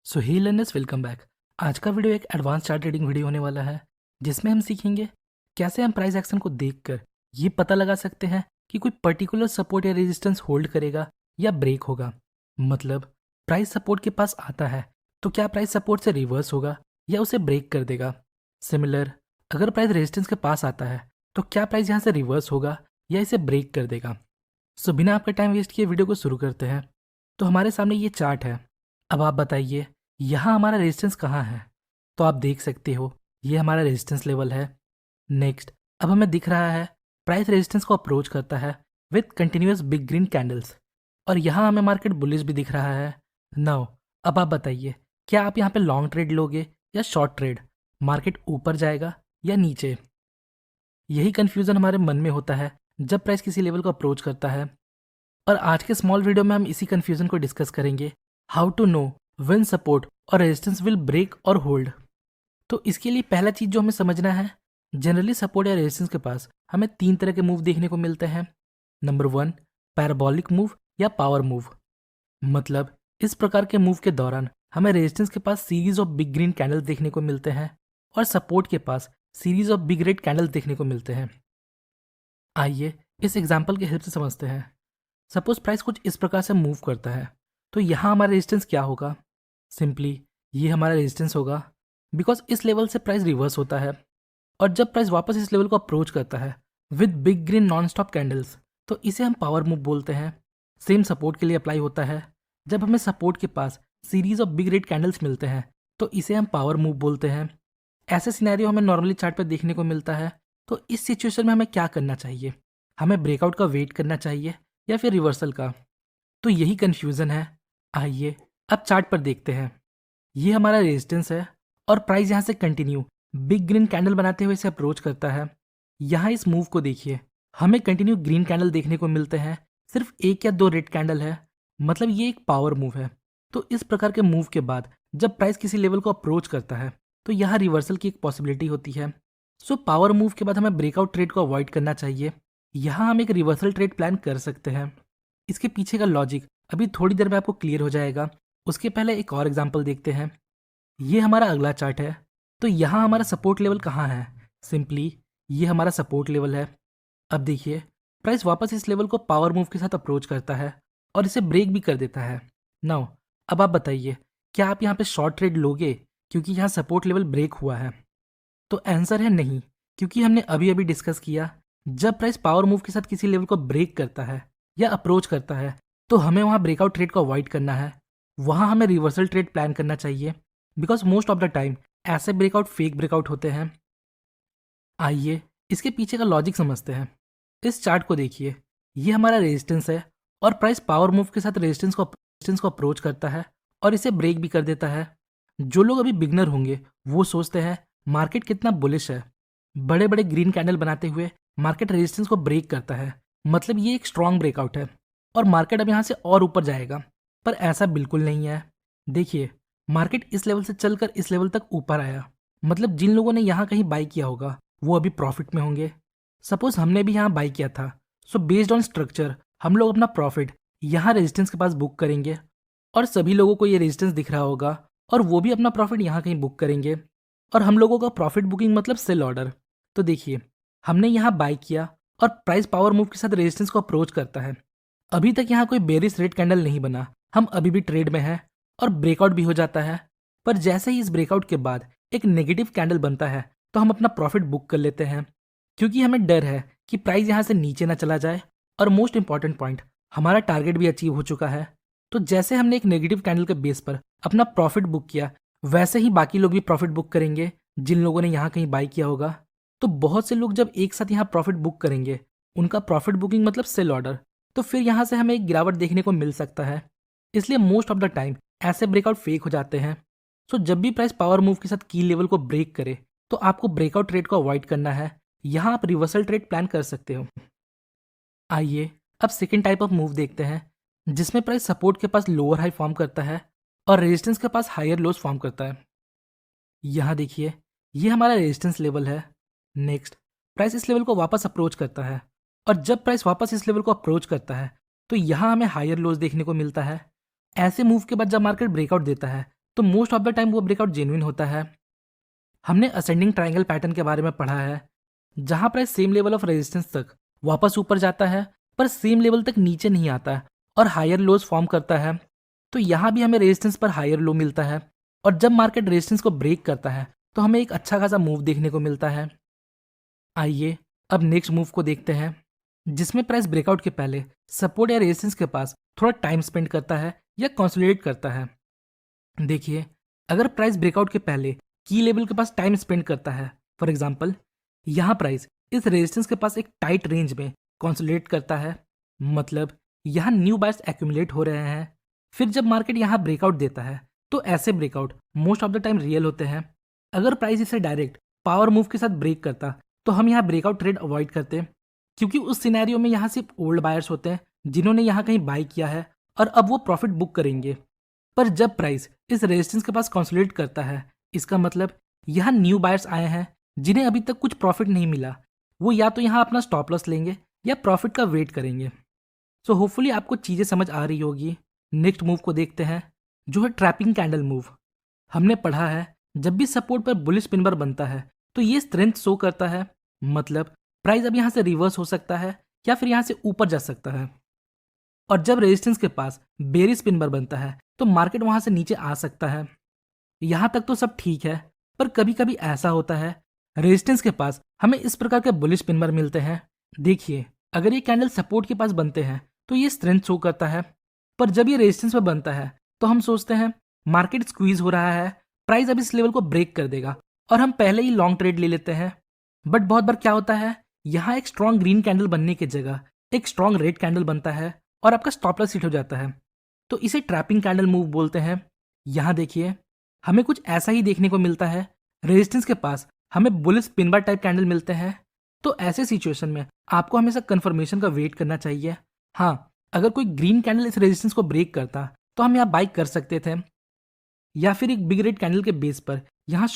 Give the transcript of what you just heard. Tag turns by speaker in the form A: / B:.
A: सो हे learners, welcome back. आज का video एक एडवांस चार्ट रीडिंग वीडियो होने वाला है जिसमें हम सीखेंगे कैसे हम प्राइस एक्शन को देखकर ये पता लगा सकते हैं कि कोई पर्टिकुलर सपोर्ट या रेजिस्टेंस होल्ड करेगा या ब्रेक होगा। मतलब प्राइस सपोर्ट के पास आता है तो क्या प्राइस सपोर्ट से रिवर्स होगा या उसे ब्रेक कर देगा। सिमिलर, अगर प्राइस रेजिस्टेंस के पास आता है तो क्या प्राइस यहाँ से रिवर्स होगा या इसे ब्रेक कर देगा। सो बिना आपका टाइम वेस्ट किए वीडियो को शुरू करते हैं। तो हमारे सामने ये चार्ट है। अब आप बताइए यहाँ हमारा रेजिस्टेंस कहाँ है। तो आप देख सकते हो ये हमारा रेजिस्टेंस लेवल है। नेक्स्ट, अब हमें दिख रहा है प्राइस रेजिस्टेंस को अप्रोच करता है with continuous big green candles, और यहाँ हमें मार्केट बुलिश भी दिख रहा है। नाउ अब आप बताइए क्या आप यहाँ पे लॉन्ग ट्रेड लोगे या शॉर्ट ट्रेड। मार्केट ऊपर जाएगा या नीचे। यही कन्फ्यूज़न हमारे मन में होता है जब प्राइस किसी लेवल को अप्रोच करता है। और आज के स्मॉल वीडियो में हम इसी कन्फ्यूज़न को डिस्कस करेंगे, how to know when support और रेजिस्टेंस विल ब्रेक और होल्ड। तो इसके लिए पहला चीज़ जो हमें समझना है, जनरली सपोर्ट या रेजिस्टेंस के पास हमें तीन तरह के मूव देखने को मिलते हैं। नंबर 1, पैराबोलिक मूव या पावर मूव। मतलब इस प्रकार के मूव के दौरान हमें रेजिस्टेंस के पास series of big green candles देखने को मिलते हैं और सपोर्ट के पास series of big red candles देखने को मिलते हैं। आइए इस एग्जाम्पल की हेल्प से समझते हैं। सपोज प्राइस कुछ इस प्रकार से मूव करता है तो यहाँ हमारा रेजिस्टेंस क्या होगा। सिंपली ये हमारा रेजिस्टेंस होगा बिकॉज इस लेवल से प्राइस रिवर्स होता है, और जब प्राइस वापस इस लेवल को अप्रोच करता है with big green non stop candles तो इसे हम पावर मूव बोलते हैं। सेम सपोर्ट के लिए अप्लाई होता है। जब हमें सपोर्ट के पास series of big red candles मिलते हैं तो इसे हम पावर मूव बोलते हैं। ऐसे सिनेरियो हमें नॉर्मली चार्ट पर देखने को मिलता है। तो इस सिचुएशन में हमें क्या करना चाहिए, हमें ब्रेकआउट का वेट करना चाहिए या फिर रिवर्सल का। तो यही कन्फ्यूज़न है। आइए अब चार्ट पर देखते हैं। ये हमारा रेजिस्टेंस है और प्राइस यहाँ से कंटिन्यू बिग ग्रीन कैंडल बनाते हुए इसे अप्रोच करता है। यहाँ इस मूव को देखिए, हमें कंटिन्यू ग्रीन कैंडल देखने को मिलते हैं, सिर्फ एक या दो रेड कैंडल है। मतलब ये एक पावर मूव है। तो इस प्रकार के मूव के बाद जब प्राइस किसी लेवल को अप्रोच करता है तो यहाँ रिवर्सल की एक पॉसिबिलिटी होती है। सो पावर मूव के बाद हमें ब्रेकआउट ट्रेड को अवॉइड करना चाहिए। यहाँ हम एक रिवर्सल ट्रेड प्लान कर सकते हैं। इसके पीछे का लॉजिक अभी थोड़ी देर में आपको क्लियर हो जाएगा। उसके पहले एक और एग्जांपल देखते हैं। ये हमारा अगला चार्ट है। तो यहाँ हमारा सपोर्ट लेवल कहाँ है। सिंपली ये हमारा सपोर्ट लेवल है। अब देखिए प्राइस वापस इस लेवल को पावर मूव के साथ अप्रोच करता है और इसे ब्रेक भी कर देता है। नाउ अब आप बताइए क्या आप यहाँ पे शॉर्ट ट्रेड लोगे क्योंकि यहाँ सपोर्ट लेवल ब्रेक हुआ है। तो आंसर है नहीं, क्योंकि हमने अभी अभी डिस्कस किया जब प्राइस पावर मूव के साथ किसी लेवल को ब्रेक करता है या अप्रोच करता है तो हमें वहाँ ब्रेकआउट ट्रेड को अवॉइड करना है। वहाँ हमें रिवर्सल ट्रेड प्लान करना चाहिए because most of the time ऐसे ब्रेकआउट फेक ब्रेकआउट होते हैं। आइए इसके पीछे का लॉजिक समझते हैं। इस चार्ट को देखिए, ये हमारा रेजिस्टेंस है और प्राइस पावर मूव के साथ रेजिस्टेंस को अप्रोच करता है और इसे ब्रेक भी कर देता है। जो लोग अभी बिगनर होंगे वो सोचते हैं मार्केट कितना बुलिश है, बड़े बड़े ग्रीन कैंडल बनाते हुए मार्केट रेजिस्टेंस को ब्रेक करता है, मतलब ये एक स्ट्रॉन्ग ब्रेकआउट है और मार्केट अब यहाँ से और ऊपर जाएगा। पर ऐसा बिल्कुल नहीं है। देखिए मार्केट इस लेवल से चलकर इस लेवल तक ऊपर आया, मतलब जिन लोगों ने यहाँ कहीं बाई किया होगा वो अभी प्रॉफिट में होंगे। सपोज हमने भी यहाँ बाई किया था, सो बेस्ड ऑन स्ट्रक्चर हम लोग अपना प्रॉफिट यहाँ रेजिस्टेंस के पास बुक करेंगे और सभी लोगों को ये रेजिस्टेंस दिख रहा होगा और वो भी अपना प्रॉफिट यहाँ कहीं बुक करेंगे। और हम लोगों का प्रॉफिट बुकिंग मतलब सेल ऑर्डर। तो देखिए हमने यहाँ बाई किया और प्राइस पावर मूव के साथ रेजिस्टेंस को अप्रोच करता है। अभी तक यहाँ कोई बेरिश रेड कैंडल नहीं बना, हम अभी भी ट्रेड में हैं और ब्रेकआउट भी हो जाता है। पर जैसे ही इस ब्रेकआउट के बाद एक नेगेटिव कैंडल बनता है तो हम अपना प्रॉफिट बुक कर लेते हैं, क्योंकि हमें डर है कि प्राइस यहाँ से नीचे ना चला जाए। और मोस्ट इंपॉर्टेंट पॉइंट, हमारा टारगेट भी अचीव हो चुका है। तो जैसे हमने एक नेगेटिव कैंडल के बेस पर अपना प्रॉफिट बुक किया, वैसे ही बाकी लोग भी प्रॉफिट बुक करेंगे जिन लोगों ने यहाँ कहीं बाई किया होगा। तो बहुत से लोग जब एक साथ यहाँ प्रॉफिट बुक करेंगे, उनका प्रॉफिट बुकिंग मतलब सेल ऑर्डर, तो फिर यहाँ से हमें एक गिरावट देखने को मिल सकता है। इसलिए मोस्ट ऑफ द टाइम ऐसे ब्रेकआउट फेक हो जाते हैं। सो जब भी प्राइस पावर मूव के साथ की लेवल को ब्रेक करे तो आपको ब्रेकआउट ट्रेड को अवॉइड करना है। यहाँ आप रिवर्सल ट्रेड प्लान कर सकते हो। आइए अब सेकेंड टाइप ऑफ मूव देखते हैं, जिसमें प्राइस सपोर्ट के पास लोअर हाई फॉर्म करता है और रेजिस्टेंस के पास हायर लोज फॉर्म करता है। यहाँ देखिए ये हमारा रेजिस्टेंस लेवल है। नेक्स्ट प्राइस इस लेवल को वापस अप्रोच करता है और जब प्राइस वापस इस लेवल को अप्रोच करता है तो यहाँ हमें हायर लोज देखने को मिलता है। ऐसे मूव के बाद जब मार्केट ब्रेकआउट देता है तो मोस्ट ऑफ द टाइम वो ब्रेकआउट जेन्युइन होता है। हमने असेंडिंग ट्रायंगल पैटर्न के बारे में पढ़ा है, जहां price same level of resistance तक वापस ऊपर जाता है पर सेम लेवल तक नीचे नहीं आता और हायर लोज फॉर्म करता है। तो यहाँ भी हमें रेजिस्टेंस पर हायर लो मिलता है और जब मार्केट रेजिस्टेंस को ब्रेक करता है तो हमें एक अच्छा खासा मूव देखने को मिलता है। आइए अब नेक्स्ट मूव को देखते हैं, जिसमें प्राइस ब्रेकआउट के पहले सपोर्ट या रेजिस्टेंस के पास थोड़ा टाइम स्पेंड करता है या कंसोलिडेट करता है। देखिए, अगर प्राइस ब्रेकआउट के पहले की लेवल के पास टाइम स्पेंड करता है, फॉर एग्जांपल यहाँ प्राइस इस रेजिस्टेंस के पास एक टाइट रेंज में कंसोलिडेट करता है, मतलब यहाँ न्यू बायर्स एक्यूमुलेट हो रहे हैं। फिर जब मार्केट यहाँ ब्रेकआउट देता है तो ऐसे breakout most of the time real होते हैं। अगर प्राइस इसे डायरेक्ट पावर मूव के साथ ब्रेक करता तो हम यहाँ ब्रेकआउट ट्रेड अवॉइड करते, क्योंकि उस सिनेरियो में यहाँ सिर्फ ओल्ड बायर्स होते हैं जिन्होंने यहाँ कहीं बाई किया है और अब वो प्रॉफिट बुक करेंगे। पर जब प्राइस इस रेजिस्टेंस के पास कंसोलिडेट करता है, इसका मतलब यहाँ न्यू बायर्स आए हैं जिन्हें अभी तक कुछ प्रॉफिट नहीं मिला। वो या तो यहाँ अपना स्टॉप लॉस लेंगे या प्रॉफिट का वेट करेंगे। सो होपफुली आपको चीज़ें समझ आ रही होगी। नेक्स्ट मूव को देखते हैं, जो है ट्रैपिंग कैंडल मूव। हमने पढ़ा है जब भी सपोर्ट पर बुलिश पिन बार बनता है तो ये स्ट्रेंथ शो करता है, मतलब प्राइस अब यहाँ से रिवर्स हो सकता है या फिर यहाँ से ऊपर जा सकता है। और जब रेजिस्टेंस के पास बेरिश पिन बार बनता है तो मार्केट वहाँ से नीचे आ सकता है। यहाँ तक तो सब ठीक है, पर कभी कभी ऐसा होता है रेजिस्टेंस के पास हमें इस प्रकार के बुलिश पिन बार मिलते हैं। देखिए, अगर ये कैंडल सपोर्ट के पास बनते हैं तो ये स्ट्रेंथ शो करता है, पर जब ये रेजिस्टेंस पर बनता है तो हम सोचते हैं मार्केट स्क्वीज हो रहा है, प्राइस अब इस लेवल को ब्रेक कर देगा और हम पहले ही लॉन्ग ट्रेड ले लेते हैं। बट बहुत बार क्या होता है, यहाँ एक स्ट्रॉन्ग ग्रीन कैंडल बनने की जगह एक स्ट्रॉन्ग रेड कैंडल बनता है और आपका स्टॉप लॉस हिट हो जाता है। तो इसे ट्रैपिंग कैंडल मूव बोलते हैं। यहाँ देखिए, हमें कुछ ऐसा ही देखने को मिलता है। रेजिस्टेंस के पास हमें bullish pin bar type candle मिलते हैं। तो ऐसे सिचुएशन में आपको हमेशा कंफर्मेशन का वेट करना चाहिए। हाँ, अगर कोई ग्रीन कैंडल इस रेजिस्टेंस को ब्रेक करता तो हम यहाँ बाई कर सकते थे, या फिर एक बिग रेड कैंडल के बेस पर यहाँ